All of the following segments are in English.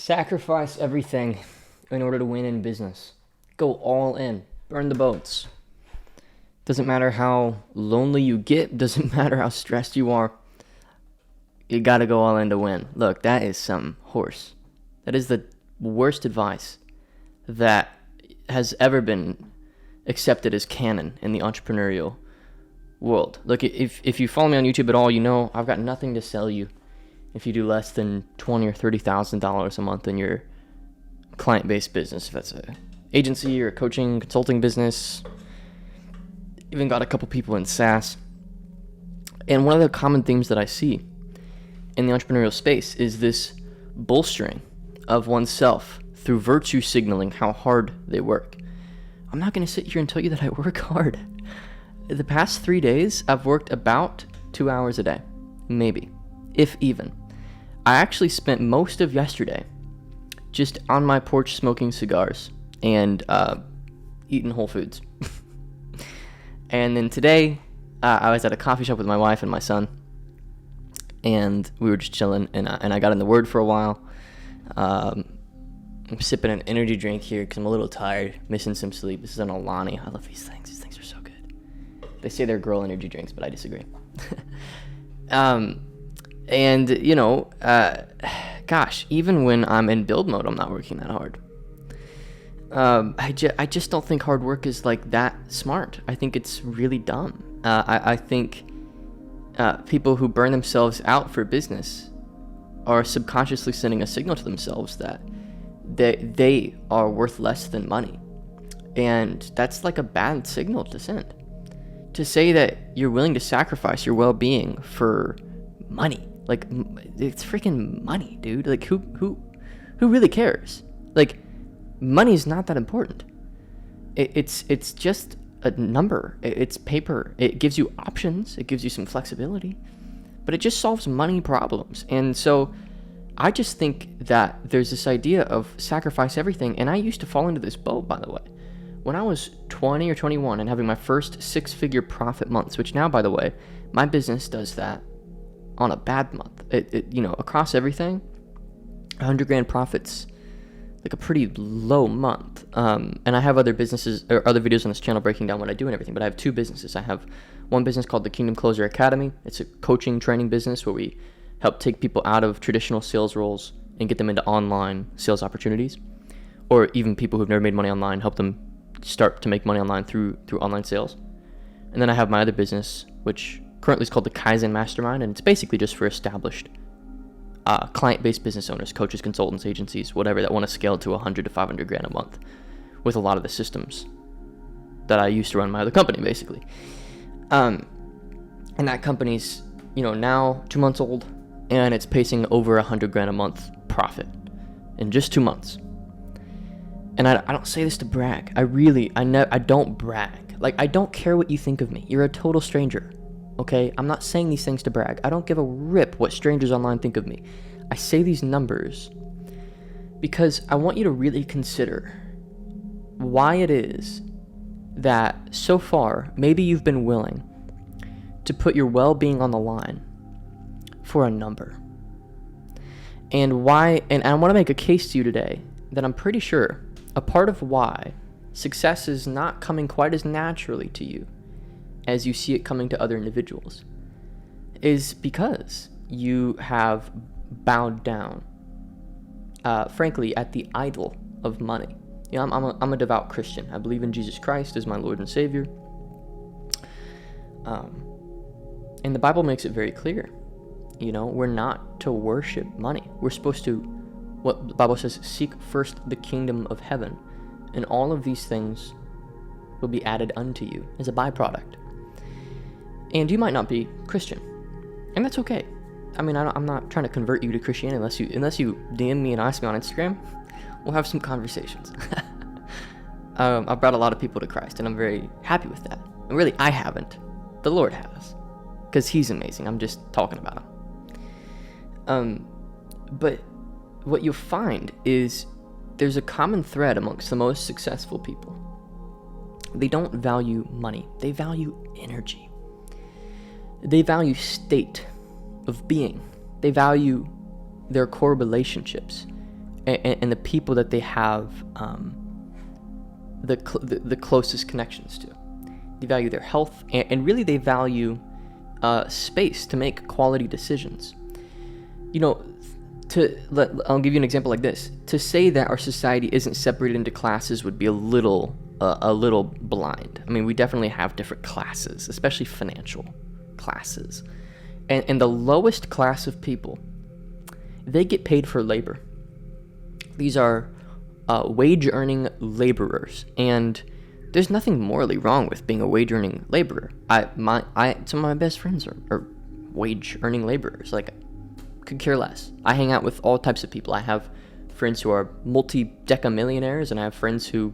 Sacrifice everything in order to win in business. Go all in. Burn the boats. Doesn't matter how lonely you get. Doesn't matter how stressed you are. You gotta go all in to win. Look, that is some horse. That is the worst advice that has ever been accepted as canon in the entrepreneurial world. Look, if you follow me on YouTube at all, you know I've got nothing to sell you if you do less than $20,000 or $30,000 a month in your client-based business. If that's a agency or a coaching, consulting business, even got a couple people in SaaS. And one of the common themes that I see in the entrepreneurial space is this bolstering of oneself through virtue signaling how hard they work. I'm not going to sit here and tell you that I work hard. The past 3 days, I've worked about 2 hours a day, maybe, if even. I actually spent most of yesterday just on my porch smoking cigars and eating Whole Foods. And then today, I was at a coffee shop with my wife and my son, and we were just chilling, and I got in the Word for a while. I'm sipping an energy drink here because I'm a little tired, missing some sleep. This is an Alani. I love these things. These things are so good. They say they're girl energy drinks, but I disagree. And, you know, gosh, even when I'm in build mode, I'm not working that hard. I just don't think hard work is like that smart. I think it's really dumb. I think people who burn themselves out for business are subconsciously sending a signal to themselves that they are worth less than money. And that's like a bad signal to send. To say that you're willing to sacrifice your well-being for money. Like, it's freaking money, dude. Like, who really cares? Like, money's not that important. It's just a number. It's paper. It gives you options. It gives you some flexibility. But it just solves money problems. And so I just think that there's this idea of sacrifice everything. And I used to fall into this boat, by the way. When I was 20 or 21 and having my first six-figure profit months, which now, by the way, my business does that on a bad month. Across everything, 100 grand profits, like a pretty low month. And I have other businesses or other videos on this channel breaking down what I do and everything, but I have two businesses. I have one business called the Kingdom Closer Academy. It's a coaching training business where we help take people out of traditional sales roles and get them into online sales opportunities, or even people who've never made money online, help them start to make money online through online sales. And then I have my other business, which currently is called the Kaizen Mastermind, and it's basically just for established client-based business owners, coaches, consultants, agencies, whatever, that want to scale to 100 to 500 grand a month with a lot of the systems that I used to run my other company, basically. And that company's, now 2 months old, and it's pacing over 100 grand a month profit in just 2 months. And I don't say this to brag. I don't brag. Like, I don't care what you think of me. You're a total stranger. Okay? I'm not saying these things to brag. I don't give a rip what strangers online think of me. I say these numbers because I want you to really consider why it is that so far, maybe you've been willing to put your well-being on the line for a number. And I want to make a case to you today that I'm pretty sure a part of why success is not coming quite as naturally to you as you see it coming to other individuals is because you have bowed down, frankly, at the idol of money. I'm a devout Christian. I believe in Jesus Christ as my Lord and Savior. And the Bible makes it very clear. We're not to worship money. We're supposed to, what the Bible says, seek first the kingdom of heaven, and all of these things will be added unto you as a byproduct. And you might not be Christian, and that's okay. I mean, I'm not trying to convert you to Christianity unless you DM me and ask me on Instagram. We'll have some conversations. I've brought a lot of people to Christ, and I'm very happy with that. And really, I haven't. The Lord has, because He's amazing. I'm just talking about Him. But what you'll find is there's a common thread amongst the most successful people. They don't value money. They value energy. They value state of being. They value their core relationships and the people that they have the closest connections to. They value their health, and really they value space to make quality decisions. I'll give you an example like this. To say that our society isn't separated into classes would be a little blind. I mean, we definitely have different classes, especially financial classes. And the lowest class of people, they get paid for labor. These are wage-earning laborers, and there's nothing morally wrong with being a wage-earning laborer. Some of my best friends are wage-earning laborers. Like, could care less. I hang out with all types of people. I have friends who are multi-deca millionaires, and I have friends who,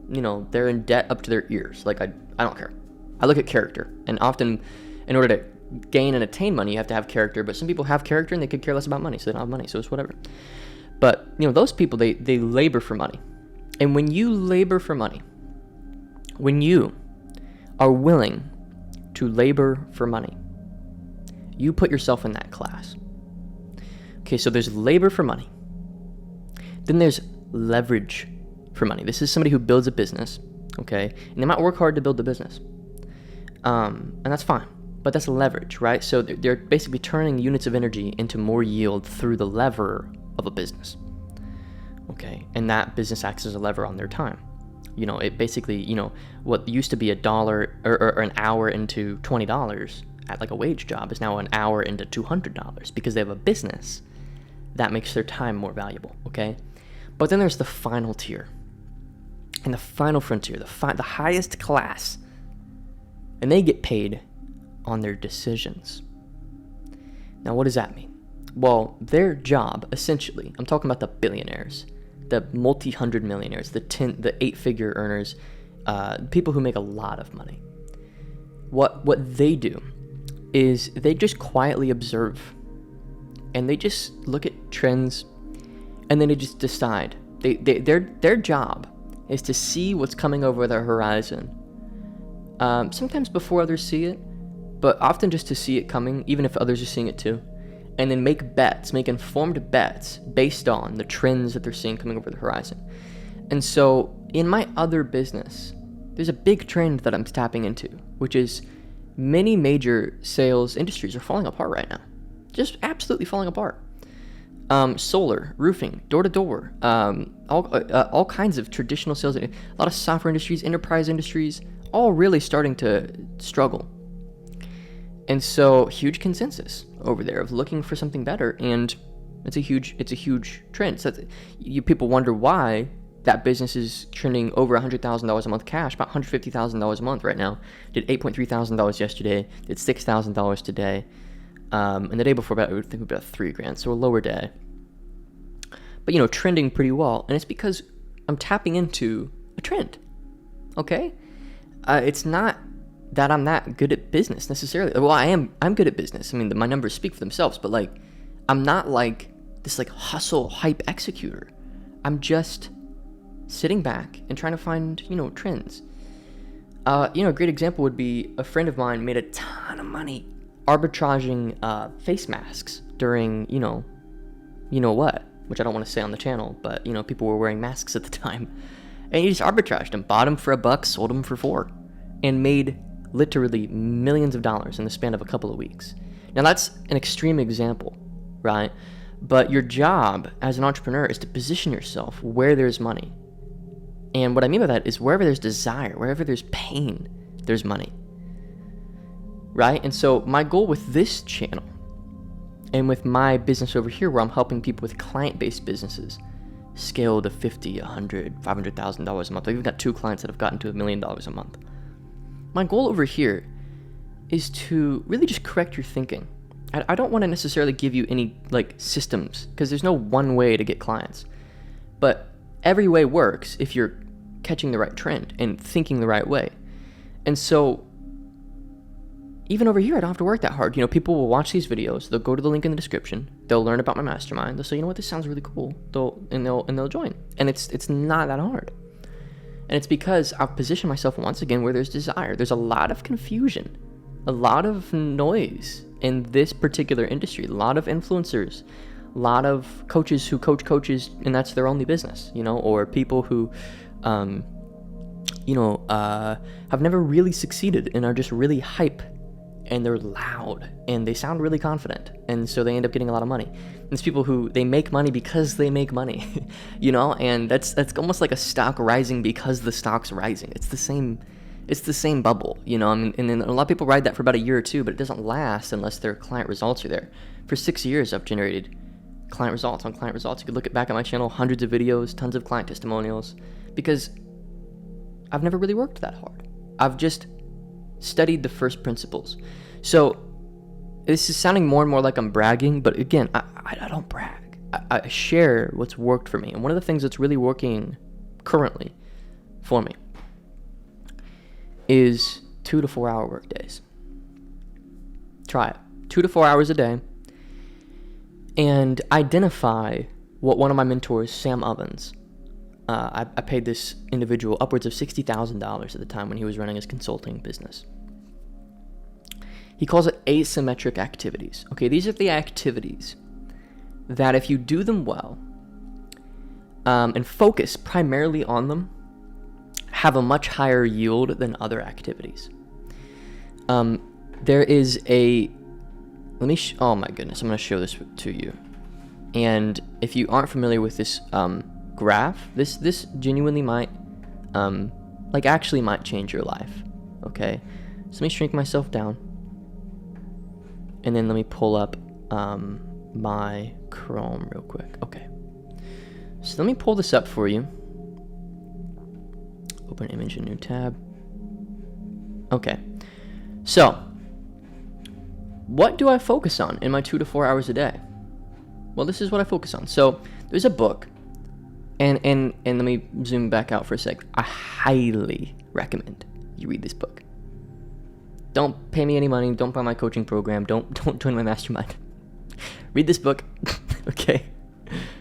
they're in debt up to their ears. Like, I don't care. I look at character, and often, in order to gain and attain money, you have to have character. But some people have character, and they could care less about money, so they don't have money. So it's whatever. But those people, they labor for money, and when you labor for money, when you are willing to labor for money, you put yourself in that class. Okay, so there's labor for money. Then there's leverage for money. This is somebody who builds a business, okay? And they might work hard to build the business. And that's fine, but that's leverage, right? So they're basically turning units of energy into more yield through the lever of a business, okay? And that business acts as a lever on their time. It basically, what used to be $1 or an hour into $20 at like a wage job is now an hour into $200 because they have a business that makes their time more valuable, okay? But then there's the final tier and the final frontier, the highest class, and they get paid on their decisions. Now, what does that mean? Well, their job, essentially, I'm talking about the billionaires, the multi-hundred millionaires, the 8-figure earners, people who make a lot of money. What they do is they just quietly observe, and they just look at trends, and then they just decide. Their job is to see what's coming over the horizon. Sometimes before others see it, but often just to see it coming, even if others are seeing it too. And then make informed bets based on the trends that they're seeing coming over the horizon. And so in my other business, there's a big trend that I'm tapping into, which is many major sales industries are falling apart right now. Just absolutely falling apart. Solar, roofing, door-to-door, all kinds of traditional sales, a lot of software industries, enterprise industries, all really starting to struggle. And so huge consensus over there of looking for something better, and it's a huge trend. So people wonder why that business is trending over $100,000 a month cash, about $150,000 a month right now. Did $8,300 yesterday, did $6,000 today, and the day before I think about $3,000, so a lower day. But trending pretty well, and it's because I'm tapping into a trend. Okay, it's not that I'm not good at business necessarily. Well, I'm good at business. I mean, my numbers speak for themselves, but like, I'm not like this like hustle hype executor. I'm just sitting back and trying to find, trends. A great example would be a friend of mine made a ton of money arbitraging face masks during, what, which I don't want to say on the channel, but, people were wearing masks at the time. And he just arbitraged them, bought them for $1, sold them for $4, and made literally millions of dollars in the span of a couple of weeks. Now that's an extreme example, right? But your job as an entrepreneur is to position yourself where there's money. And what I mean by that is wherever there's desire, wherever there's pain, there's money, right? And so my goal with this channel and with my business over here, where I'm helping people with client-based businesses scale to $50,000, $100,000, $500,000 a month. I've even got 2 clients that have gotten to $1 million a month. My goal over here is to really just correct your thinking. I don't want to necessarily give you any like systems, because there's no one way to get clients. But every way works if you're catching the right trend and thinking the right way. And so even over here, I don't have to work that hard. People will watch these videos. They'll go to the link in the description. They'll learn about my mastermind. They'll say, what, this sounds really cool. They'll join. And it's not that hard. And it's because I've positioned myself once again where there's desire. There's a lot of confusion, a lot of noise in this particular industry, a lot of influencers, a lot of coaches who coach coaches and that's their only business, or people who, have never really succeeded and are just really hype and they're loud and they sound really confident. And so they end up getting a lot of money. It's people who they make money because they make money, and that's almost like a stock rising because the stock's rising. It's the same bubble, and then a lot of people ride that for about a year or two, but it doesn't last unless their client results are there. For 6 years, I've generated client results on client results. You could look back at my channel, hundreds of videos, tons of client testimonials, because I've never really worked that hard. I've just studied the first principles. So this is sounding more and more like I'm bragging, but again, I don't brag. I share what's worked for me. And one of the things that's really working currently for me is 2 to 4 hour work days. Try it. 2 to 4 hours a day. And identify what one of my mentors, Sam Ovens, I paid this individual upwards of $60,000 at the time when he was running his consulting business. He calls it asymmetric activities. Okay, these are the activities that if you do them well and focus primarily on them, have a much higher yield than other activities. There is a, oh my goodness, I'm going to show this to you. And if you aren't familiar with this graph, this genuinely might, actually might change your life. Okay, so let me shrink myself down. And then let me pull up my Chrome real quick. Okay, so let me pull this up for you. Open image in new tab. Okay, so what do I focus on in my 2 to 4 hours a day? Well, this is what I focus on. So there's a book, and let me zoom back out for a sec. I highly recommend you read this book. Don't pay me any money. Don't buy my coaching program. Don't join my mastermind. Read this book, okay?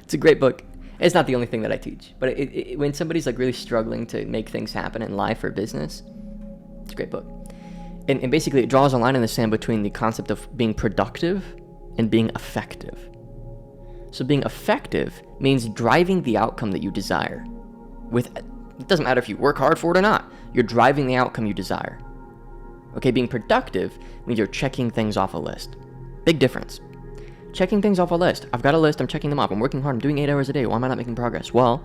It's a great book. It's not the only thing that I teach, but when somebody's like really struggling to make things happen in life or business, it's a great book. And basically it draws a line in the sand between the concept of being productive and being effective. So being effective means driving the outcome that you desire. It doesn't matter if you work hard for it or not. You're driving the outcome you desire. Okay, being productive means you're checking things off a list. Big difference. Checking things off a list. I've got a list, I'm checking them off. I'm working hard, I'm doing 8 hours a day. Why am I not making progress? Well,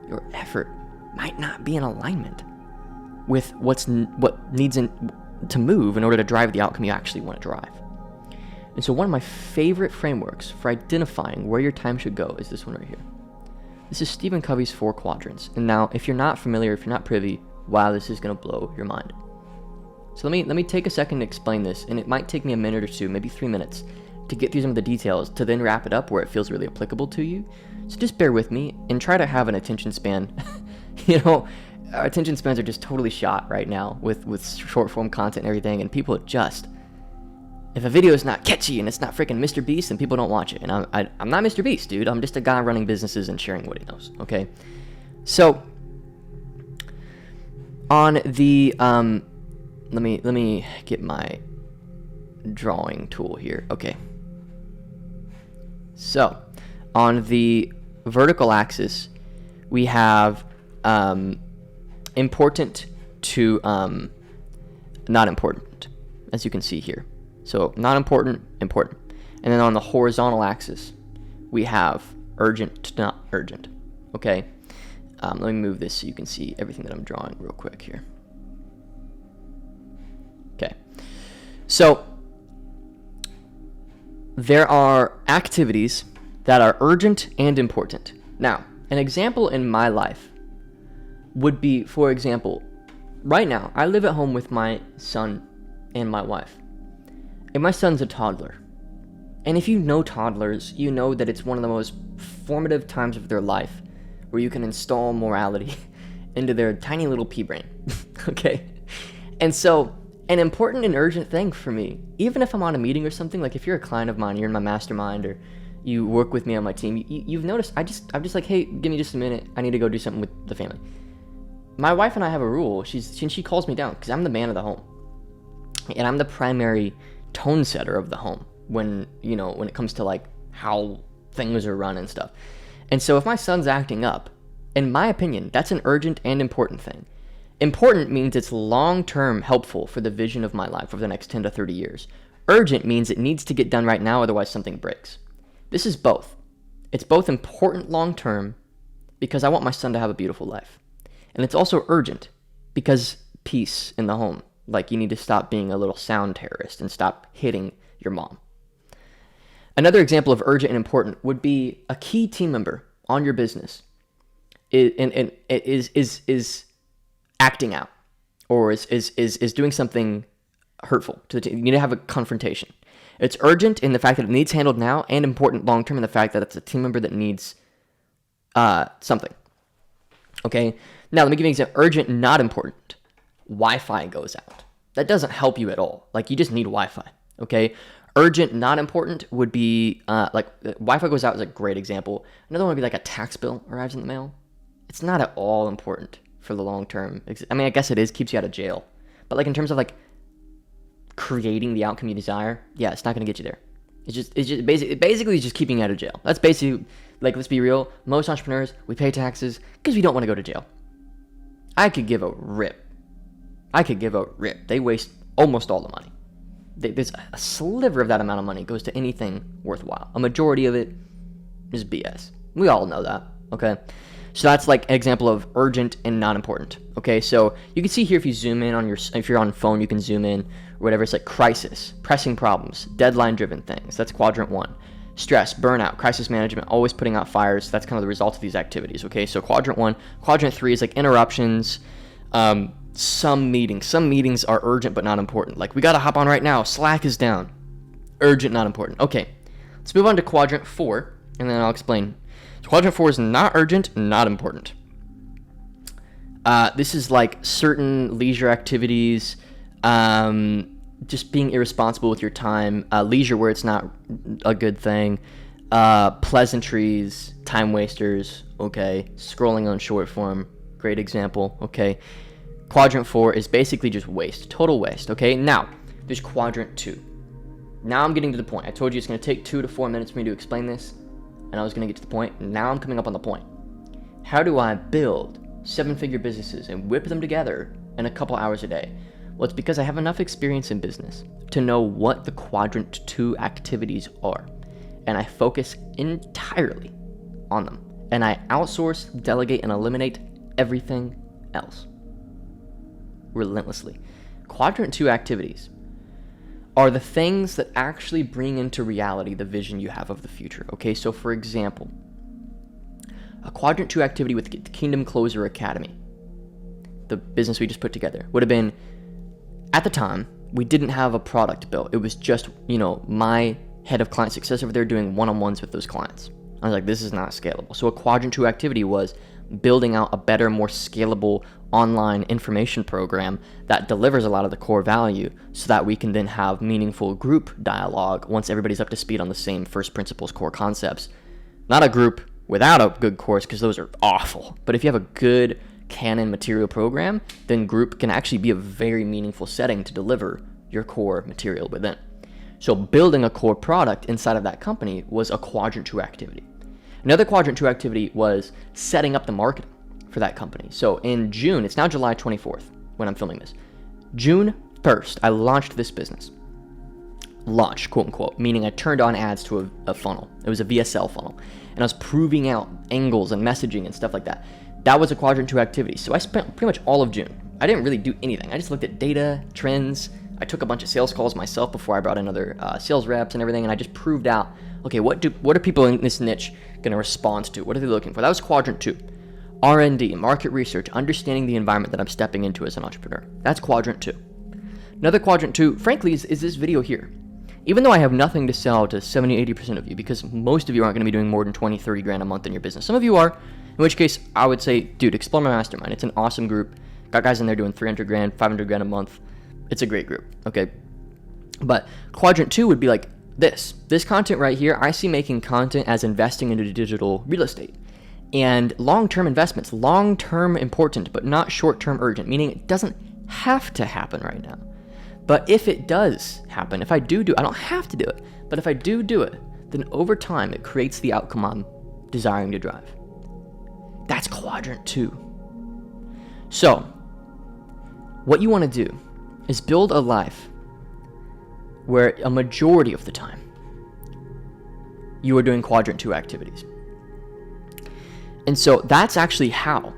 your effort might not be in alignment with what needs to move in order to drive the outcome you actually want to drive. And so one of my favorite frameworks for identifying where your time should go is this one right here. This is Stephen Covey's 4 quadrants. And now, if you're not familiar, if you're not privy, wow, this is going to blow your mind. So let me take a second to explain this, and it might take me a minute or two, maybe 3 minutes, to get through some of the details, to then wrap it up where it feels really applicable to you. So just bear with me and try to have an attention span. Our attention spans are just totally shot right now with short form content and everything, and people just, if a video is not catchy and it's not freaking Mr. Beast, then people don't watch it. And I'm not Mr. Beast, dude. I'm just a guy running businesses and sharing what he knows, okay? So on the let me get my drawing tool here. Okay. So on the vertical axis, we have important to not important, as you can see here. So not important, important. And then on the horizontal axis, we have urgent to not urgent. Okay. Let me move this so you can see everything that I'm drawing real quick here. Okay. So there are activities that are urgent and important. Now, an example in my life would be, for example, right now, I live at home with my son and my wife. And my son's a toddler. And if you know toddlers, you know that it's one of the most formative times of their life where you can install morality into their tiny little pea brain. Okay? And so, an important and urgent thing for me, even if I'm on a meeting or something, like if you're a client of mine, you're in my mastermind, or you work with me on my team, you've noticed, I'm just like, hey, give me just a minute, I need to go do something with the family. My wife and I have a rule. She calls me down because I'm the man of the home, and I'm the primary tone setter of the home when it comes to like how things are run and stuff. And so if my son's acting up, in my opinion, that's an urgent and important thing. Important means it's long-term helpful for the vision of my life over the next 10 to 30 years. Urgent means it needs to get done right now, otherwise something breaks. This is both. It's both important long-term because I want my son to have a beautiful life. And it's also urgent because peace in the home. Like, you need to stop being a little sound terrorist and stop hitting your mom. Another example of urgent and important would be a key team member on your business is acting out, or is doing something hurtful to the team. You need to have a confrontation. It's urgent in the fact that it needs handled now, and important long-term in the fact that it's a team member that needs something. Okay? Now, let me give you an example. Urgent, not important. Wi-Fi goes out. That doesn't help you at all. Like, you just need Wi-Fi. Okay? Urgent, not important would be, Wi-Fi goes out is a great example. Another one would be like a tax bill arrives in the mail. It's not at all important for the long term. I mean, I guess it is, keeps you out of jail. But like in terms of like creating the outcome you desire, yeah, it's not going to get you there. It's just basically just keeping you out of jail. That's basically, like, let's be real. Most entrepreneurs, we pay taxes because we don't want to go to jail. I could give a rip. They waste almost all the money. There's a sliver of that amount of money goes to anything worthwhile. A majority of it is BS. We all know that, okay? So that's like an example of urgent and not important, okay? So you can see here, if you zoom in on if you're on phone, you can zoom in, or whatever. It's like crisis, pressing problems, deadline-driven things. That's quadrant 1. Stress, burnout, crisis management, always putting out fires. That's kind of the result of these activities, okay? So quadrant 1. Quadrant 3 is like interruptions, some meetings are urgent but not important. Like, we got to hop on right now. Slack is down. Urgent, not important. Okay, let's move on to quadrant 4, and then I'll explain. So quadrant 4 is not urgent, not important. This is like certain leisure activities, just being irresponsible with your time, leisure where it's not a good thing, pleasantries, time wasters, okay, scrolling on short form, great example, okay. Quadrant 4 is basically just waste, total waste, okay? Now, there's quadrant 2. Now I'm getting to the point. I told you it's going to take 2 to 4 minutes for me to explain this, and I was going to get to the point. Now I'm coming up on the point. How do I build 7-figure businesses and whip them together in a couple hours a day? Well, it's because I have enough experience in business to know what the quadrant 2 activities are, and I focus entirely on them, and I outsource, delegate, and eliminate everything else relentlessly. Quadrant 2 activities are the things that actually bring into reality the vision you have of the future. Okay, so for example, a quadrant 2 activity with the Kingdom Closer Academy, the business we just put together, would have been, at the time, we didn't have a product built. It was just, my head of client success over there doing one-on-ones with those clients. I was like, this is not scalable. So a quadrant 2 activity was building out a better, more scalable online information program that delivers a lot of the core value so that we can then have meaningful group dialogue once everybody's up to speed on the same first principles core concepts. Not a group without a good course, because those are awful. But if you have a good canon material program, then group can actually be a very meaningful setting to deliver your core material within. So building a core product inside of that company was a quadrant 2 activity. Another quadrant 2 activity was setting up the marketing for that company. So in June, it's now July 24th when I'm filming this. June 1st, I launched this business. Launched, quote unquote, meaning I turned on ads to a funnel. It was a VSL funnel. And I was proving out angles and messaging and stuff like that. That was a quadrant 2 activity. So I spent pretty much all of June. I didn't really do anything. I just looked at data, trends. I took a bunch of sales calls myself before I brought in other sales reps and everything. And I just proved out, okay, what are people in this niche going to respond to? What are they looking for? That was quadrant 2. R&D, market research, understanding the environment that I'm stepping into as an entrepreneur. That's quadrant 2. Another quadrant 2, frankly, is this video here. Even though I have nothing to sell to 70-80% of you, because most of you aren't going to be doing more than 20, 30 grand a month in your business. Some of you are, in which case I would say, dude, explore my mastermind. It's an awesome group. Got guys in there doing 300 grand, 500 grand a month. It's a great group, okay? But quadrant 2 would be like this. This content right here, I see making content as investing into digital real estate. And long-term investments, long-term important, but not short-term urgent, meaning it doesn't have to happen right now. But if it does happen, if I do it, I don't have to do it, but if I do it, then over time it creates the outcome I'm desiring to drive. That's quadrant 2. So, what you want to do is build a life where a majority of the time you are doing quadrant 2 activities. And so that's actually how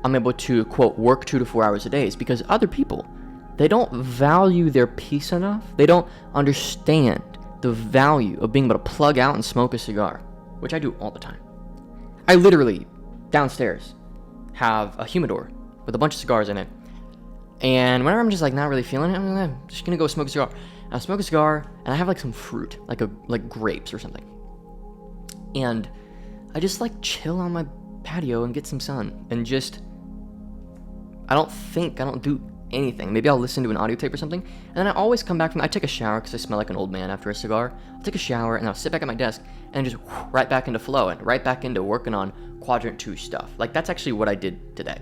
I'm able to, quote, work 2 to 4 hours a day, is because other people, they don't value their peace enough. They don't understand the value of being able to plug out and smoke a cigar, which I do all the time. I literally, downstairs, have a humidor with a bunch of cigars in it. And whenever I'm just like not really feeling it, I'm just gonna go smoke a cigar. And I smoke a cigar, and I have like some fruit, like grapes or something. And I just like chill on my patio and get some sun, and just, I don't do anything. Maybe I'll listen to an audio tape or something, and then I always come back I take a shower because I smell like an old man after a cigar. I'll take a shower, and I'll sit back at my desk, and just right back into flow, and right back into working on quadrant 2 stuff. Like, that's actually what I did today.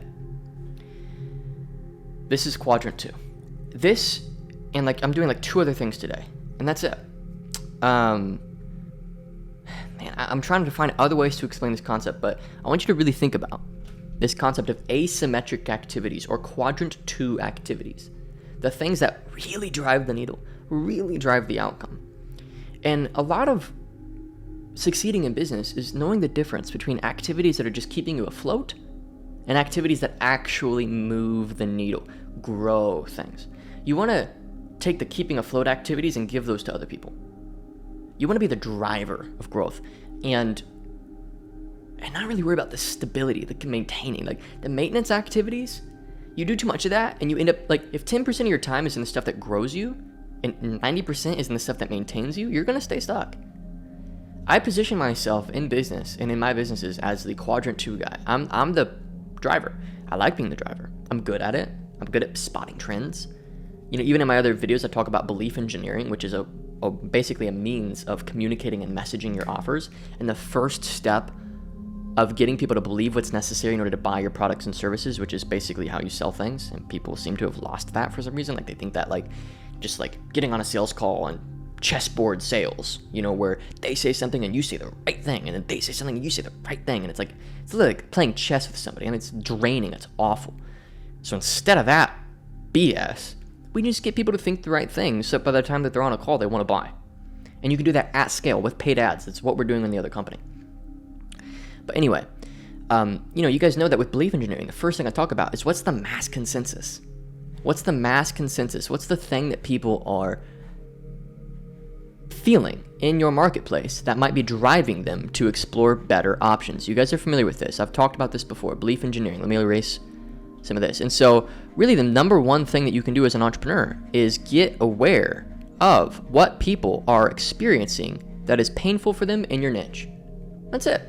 This is quadrant 2. This, and like, I'm doing like 2 other things today, and that's it. Man, I'm trying to find other ways to explain this concept, but I want you to really think about this concept of asymmetric activities, or quadrant 2 activities. The things that really drive the needle, really drive the outcome. And a lot of succeeding in business is knowing the difference between activities that are just keeping you afloat and activities that actually move the needle, grow things. You want to take the keeping afloat activities and give those to other people. You want to be the driver of growth, and not really worry about the stability, the maintaining. Like, the maintenance activities, you do too much of that, and you end up, like, if 10% of your time is in the stuff that grows you, and 90% is in the stuff that maintains you, you're going to stay stuck. I position myself in business and in my businesses as the quadrant 2 guy. I'm the driver. I like being the driver. I'm good at it. I'm good at spotting trends. You know, even in my other videos, I talk about belief engineering, which is basically a means of communicating and messaging your offers. And the first step of getting people to believe what's necessary in order to buy your products and services, which is basically how you sell things. And people seem to have lost that for some reason. Like, they think that, like, just like getting on a sales call and chessboard sales, you know, where they say something and you say the right thing, and then they say something and you say the right thing, and it's literally like playing chess with somebody, and it's draining. It's awful. So instead of that BS, we just get people to think the right thing, so by the time that they're on a call, they want to buy. And you can do that at scale with paid ads. That's what we're doing in the other company. But anyway, you know, you guys know that with belief engineering, the first thing I talk about is what's the mass consensus? What's the mass consensus? What's the thing that people are feeling in your marketplace that might be driving them to explore better options? You guys are familiar with this. I've talked about this before, belief engineering. Let me erase some of this. And so really the number one thing that you can do as an entrepreneur is get aware of what people are experiencing that is painful for them in your niche. That's it.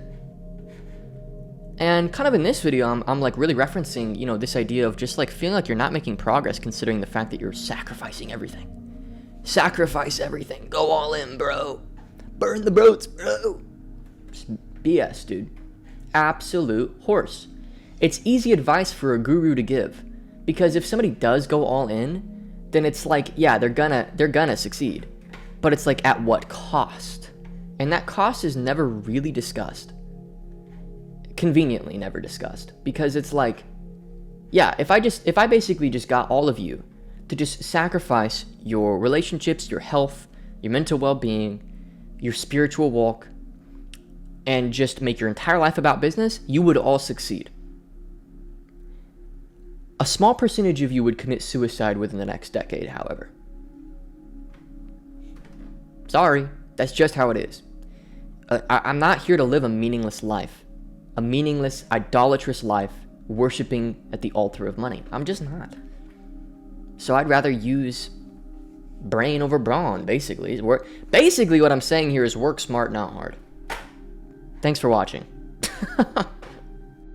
And kind of in this video, I'm like really referencing, you know, this idea of just like feeling like you're not making progress considering the fact that you're sacrificing everything. Sacrifice everything. Go all in, bro. Burn the boats, bro. Just BS, dude. Absolute horse. It's easy advice for a guru to give, because if somebody does go all in, then it's like, yeah, they're gonna succeed. But it's like, at what cost? And that cost is never really discussed. Conveniently never discussed, because it's like, yeah, if I basically just got all of you to just sacrifice your relationships, your health, your mental well-being, your spiritual walk, and just make your entire life about business, you would all succeed. A small percentage of you would commit suicide within the next decade, however. Sorry, that's just how it is. I'm not here to live a meaningless life. A meaningless, idolatrous life, worshiping at the altar of money. I'm just not. So I'd rather use brain over brawn, basically. Basically, what I'm saying here is work smart, not hard. Thanks for watching.